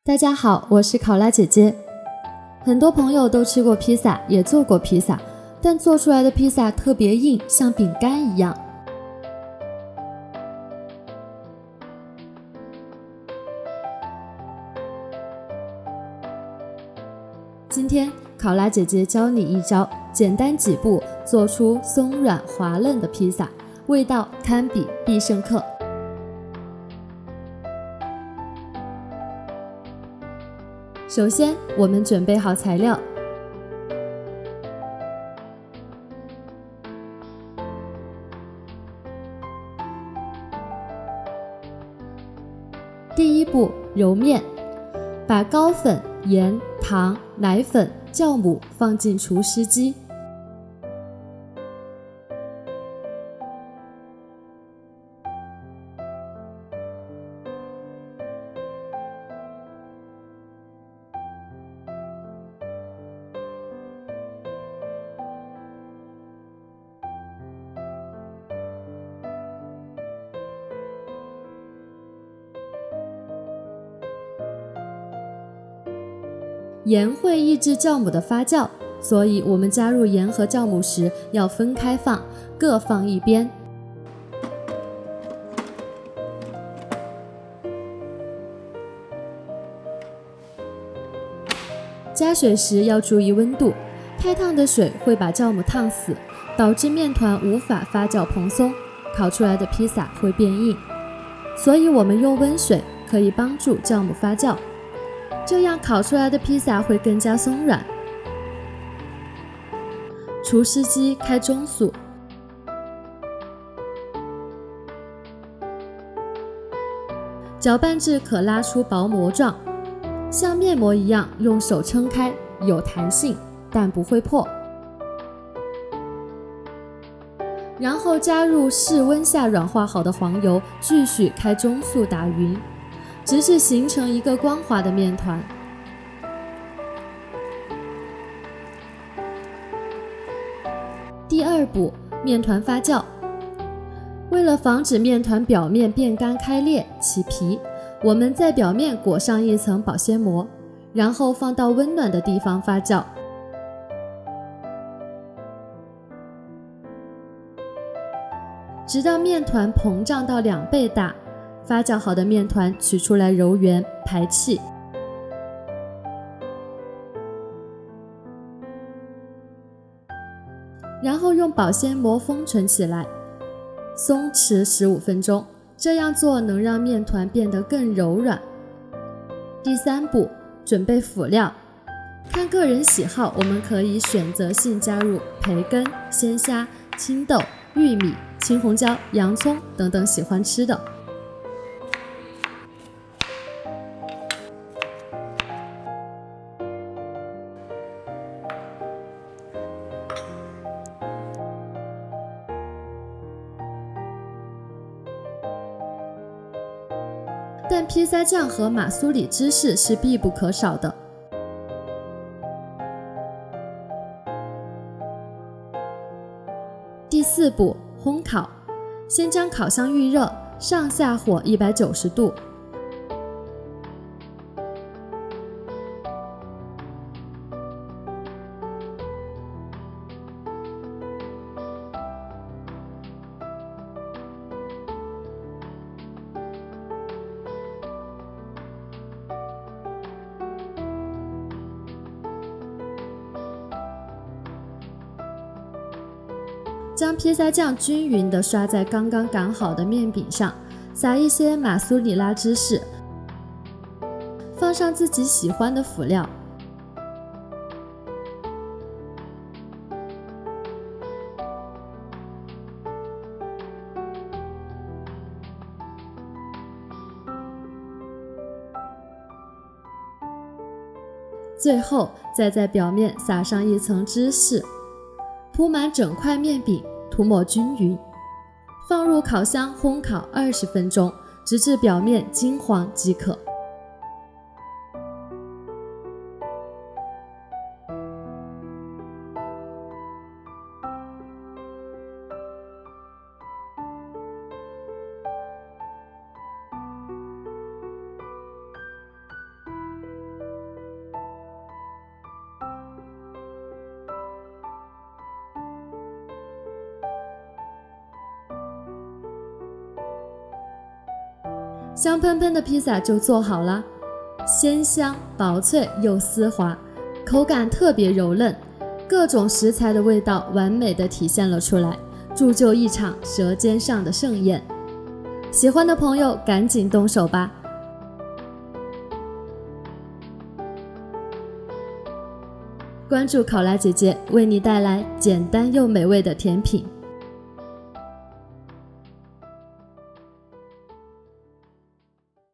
大家好，我是考拉姐姐。很多朋友都吃过披萨，也做过披萨，但做出来的披萨特别硬，像饼干一样。今天考拉姐姐教你一招，简单几步做出松软滑嫩的披萨，味道堪比必胜客。首先，我们准备好材料。第一步，揉面，把糕粉、盐、糖、奶粉、酵母放进除湿机。盐会抑制酵母的发酵，所以我们加入盐和酵母时要分开放，各放一边。加水时要注意温度，太烫的水会把酵母烫死，导致面团无法发酵蓬松，烤出来的披萨会变硬。所以我们用温水可以帮助酵母发酵，这样烤出来的披萨会更加松软。除湿机开中速，搅拌至可拉出薄膜状，像面膜一样用手撑开，有弹性，但不会破。然后加入室温下软化好的黄油，继续开中速打匀，直至形成一个光滑的面团。第二步，面团发酵。为了防止面团表面变干开裂起皮，我们在表面裹上一层保鲜膜，然后放到温暖的地方发酵。直到面团膨胀到2倍大，发酵好的面团取出来揉圆排气。然后用保鲜膜封存起来，松弛15分钟，这样做能让面团变得更柔软。第三步，准备辅料。看个人喜好，我们可以选择性加入培根、鲜虾、青豆、玉米、青红椒、洋葱等等喜欢吃的。但披萨酱和马苏里芝士是必不可少的。第四步，烘烤。先将烤箱预热，上下火190度。将披萨酱均匀地刷在刚刚擀好的面饼上，撒一些马苏里拉芝士，放上自己喜欢的辅料。最后再在表面撒上一层芝士，铺满整块面饼，涂抹均匀，放入烤箱烘烤20分钟，直至表面金黄即可。香喷喷的披萨就做好了，鲜香薄脆又丝滑，口感特别柔嫩，各种食材的味道完美的体现了出来，铸就一场舌尖上的盛宴。喜欢的朋友赶紧动手吧。关注考拉姐姐，为你带来简单又美味的甜品。